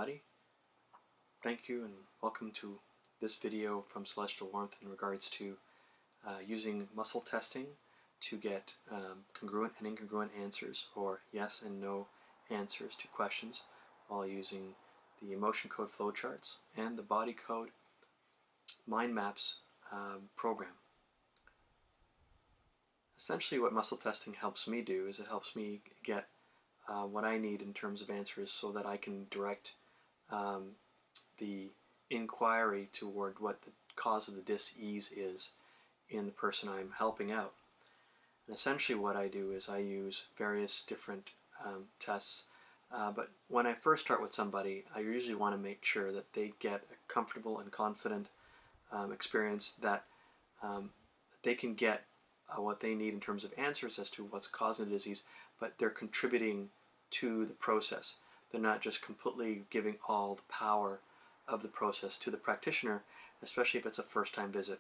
everybody. Thank you and welcome to this video from Celestial Warmth in regards to using muscle testing to get congruent and incongruent answers, or yes and no answers to questions, while using the emotion code flowcharts and the body code mind maps program. Essentially what muscle testing helps me do is it helps me get what I need in terms of answers so that I can direct the inquiry toward what the cause of the dis-ease is in the person I'm helping out. And essentially what I do is I use various different tests, but when I first start with somebody, I usually want to make sure that they get a comfortable and confident experience, that they can get what they need in terms of answers as to what's causing the disease, but they're contributing to the process. They're not just completely giving all the power of the process to the practitioner, especially if it's a first-time visit.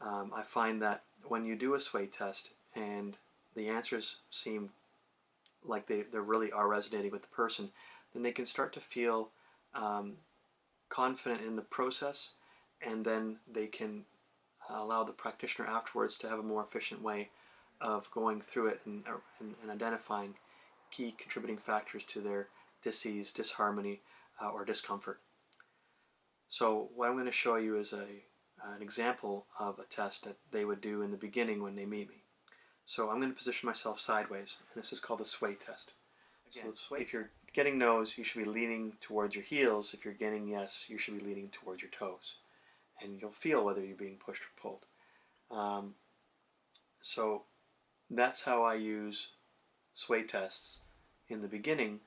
I find that when you do a sway test and the answers seem like they really are resonating with the person, then they can start to feel confident in the process, and then they can allow the practitioner afterwards to have a more efficient way of going through it and identifying key contributing factors to their dis-ease, disharmony, or discomfort. So what I'm going to show you is an example of a test that they would do in the beginning when they meet me. So I'm going to position myself sideways, and this is called the sway test. Again, so if you're getting no's, you should be leaning towards your heels. If you're getting yes, you should be leaning towards your toes. And you'll feel whether you're being pushed or pulled. So that's how I use sway tests in the beginning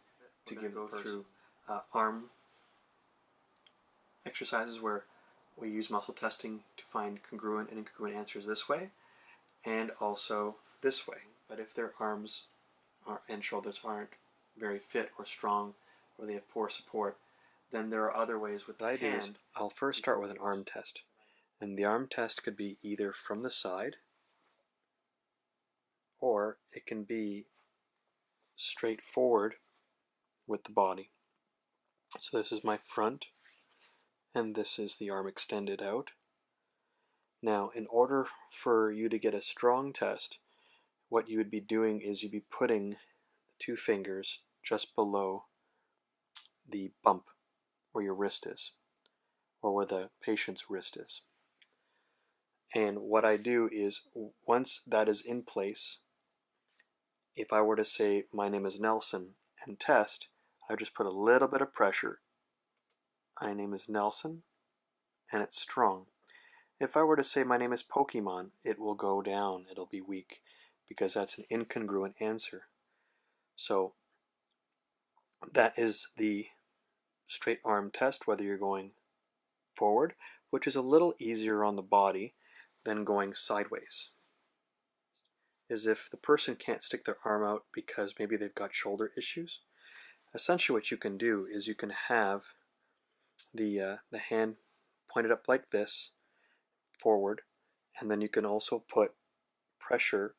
to go through arm exercises where we use muscle testing to find congruent and incongruent answers this way, and also this way. But if their arms and shoulders aren't very fit or strong, or they have poor support, then there are other ways with the hand. I'll first start with an arm test. And the arm test could be either from the side, or it can be straight forward with the body. So this is my front, and this is the arm extended out. Now, in order for you to get a strong test, what you would be doing is you'd be putting the two fingers just below the bump where your wrist is, or where the patient's wrist is. And what I do is, once that is in place, if I were to say my name is Nelson and test, I just put a little bit of pressure. My name is Nelson, and it's strong. If I were to say my name is Pokemon, it will go down, it'll be weak, because that's an incongruent answer. So that is the straight arm test, whether you're going forward, which is a little easier on the body than going sideways. Is if the person can't stick their arm out because maybe they've got shoulder issues. Essentially what you can do is you can have the hand pointed up like this, forward, and then you can also put pressure,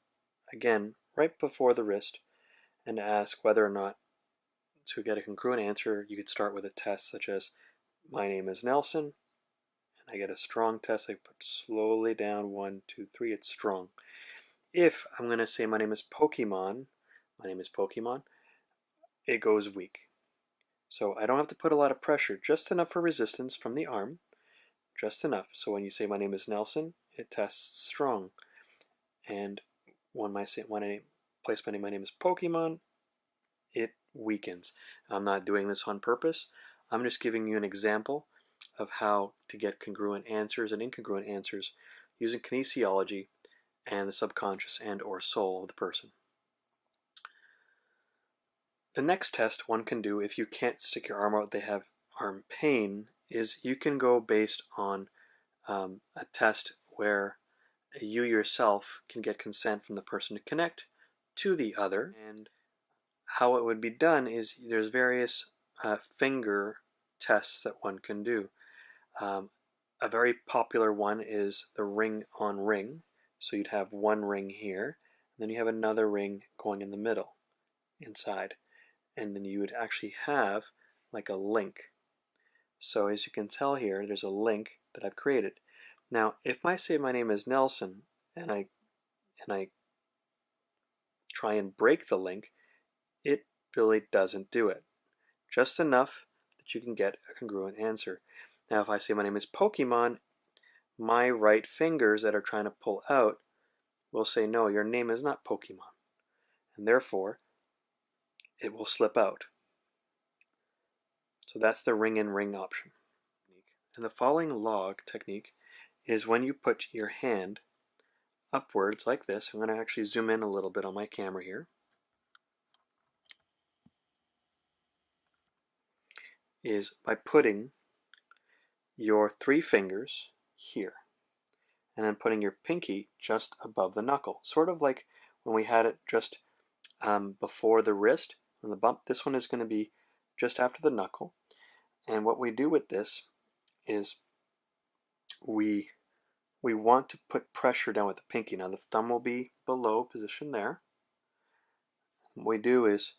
again, right before the wrist, and ask whether or not, to get a congruent answer, you could start with a test such as, my name is Nelson, and I get a strong test. I put slowly down, 1, 2, 3, it's strong. If I'm going to say my name is Pokemon, it goes weak. So I don't have to put a lot of pressure, just enough for resistance from the arm, just enough. So when you say my name is Nelson, it tests strong. And when I place my name is Pokemon, it weakens. I'm not doing this on purpose. I'm just giving you an example of how to get congruent answers and incongruent answers using kinesiology and the subconscious and or soul of the person. The next test one can do if you can't stick your arm out, they have arm pain, is you can go based on a test where you yourself can get consent from the person to connect to the other. And how it would be done is there's various finger tests that one can do. A very popular one is the ring on ring. So you'd have one ring here, and then you have another ring going in the middle, inside. And then you would actually have like a link. So as you can tell here, there's a link that I've created. Now, if I say my name is Nelson and I try and break the link, it really doesn't do it. Just enough that you can get a congruent answer. Now, if I say my name is Pokemon, my right fingers that are trying to pull out will say, no, your name is not Pokemon. And therefore, it will slip out. So that's the ring in ring option. And the following log technique is when you put your hand upwards like this. I'm going to actually zoom in a little bit on my camera here. Is by putting your 3 fingers here and then putting your pinky just above the knuckle, sort of like when we had it just before the wrist on the bump. This one is going to be just after the knuckle, and what we do with this is we want to put pressure down with the pinky. Now the thumb will be below, position there. What we do is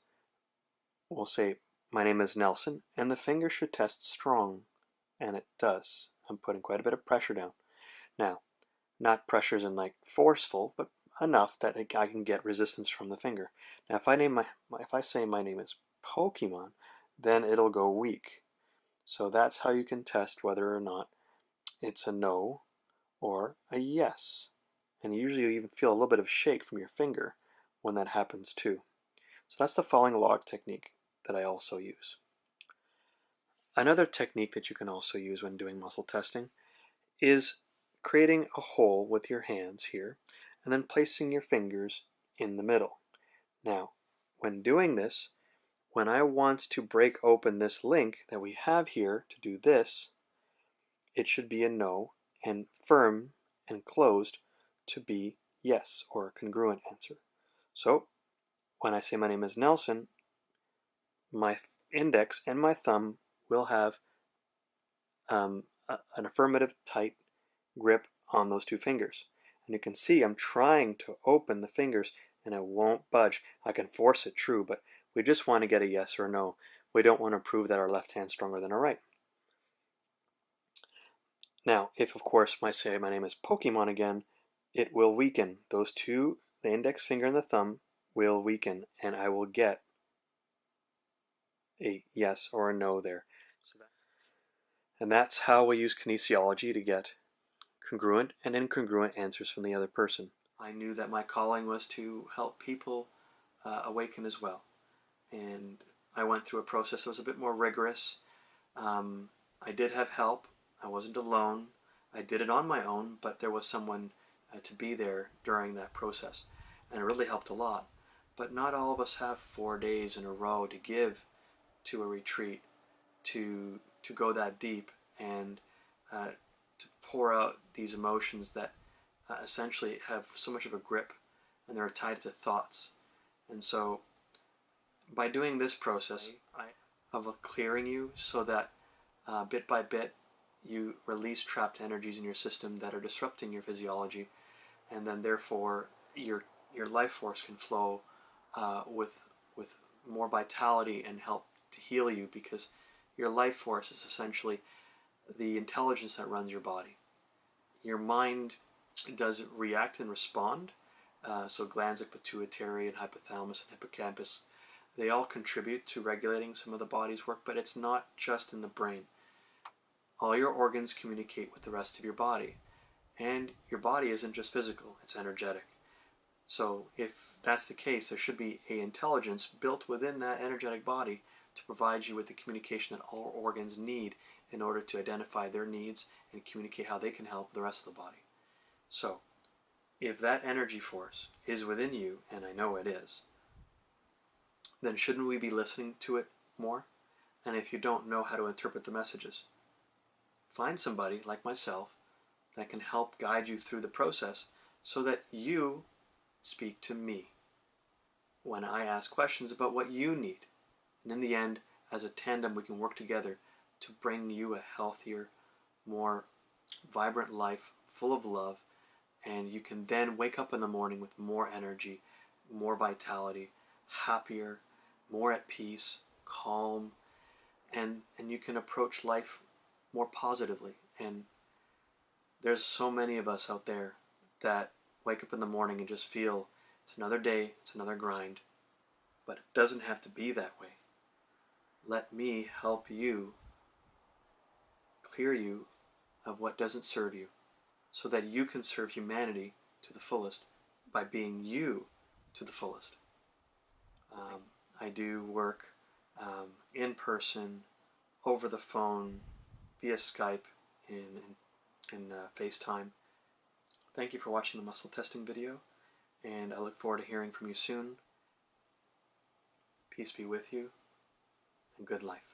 we'll say my name is Nelson, and the finger should test strong, and it does. I'm putting quite a bit of pressure down. Now, not pressure as in like forceful, but enough that I can get resistance from the finger. Now, if I say my name is Pokemon, then it'll go weak. So that's how you can test whether or not it's a no or a yes. And usually you even feel a little bit of shake from your finger when that happens too. So that's the falling log technique that I also use. Another technique that you can also use when doing muscle testing is creating a hole with your hands here and then placing your fingers in the middle. Now, when doing this, when I want to break open this link that we have here to do this, it should be a no, and firm and closed to be yes, or a congruent answer. So when I say my name is Nelson, my index and my thumb will have an affirmative tight grip on those 2 fingers. And you can see I'm trying to open the fingers and it won't budge. I can force it, true, but we just want to get a yes or a no. We don't want to prove that our left hand's stronger than our right. Now, if of course I say my name is Pokemon again, it will weaken. Those 2, the index finger and the thumb, will weaken, and I will get a yes or a no there. And that's how we use kinesiology to get congruent and incongruent answers from the other person. I knew that my calling was to help people awaken as well. And I went through a process that was a bit more rigorous. I did have help. I wasn't alone. I did it on my own, but there was someone to be there during that process. And it really helped a lot. But not all of us have 4 days in a row to give to a retreat, to go that deep and to pour out these emotions that essentially have so much of a grip, and they're tied to thoughts. And so by doing this process of clearing you so that bit by bit you release trapped energies in your system that are disrupting your physiology, and then therefore your life force can flow with more vitality and help to heal you, because your life force is essentially the intelligence that runs your body. Your mind does react and respond. So glands like pituitary and hypothalamus and hippocampus, they all contribute to regulating some of the body's work, but it's not just in the brain. All your organs communicate with the rest of your body. And your body isn't just physical, it's energetic. So if that's the case, there should be an intelligence built within that energetic body to provide you with the communication that all organs need in order to identify their needs and communicate how they can help the rest of the body. So if that energy force is within you, and I know it is, then shouldn't we be listening to it more? And if you don't know how to interpret the messages, find somebody like myself that can help guide you through the process so that you speak to me when I ask questions about what you need. And in the end, as a tandem, we can work together to bring you a healthier, more vibrant life full of love, and you can then wake up in the morning with more energy, more vitality, happier, more at peace, calm, and you can approach life more positively. And there's so many of us out there that wake up in the morning and just feel it's another day, it's another grind. But it doesn't have to be that way. Let me help you clear you of what doesn't serve you so that you can serve humanity to the fullest by being you to the fullest. I do work in person, over the phone, via Skype, in FaceTime. Thank you for watching the muscle testing video, and I look forward to hearing from you soon. Peace be with you, and good life.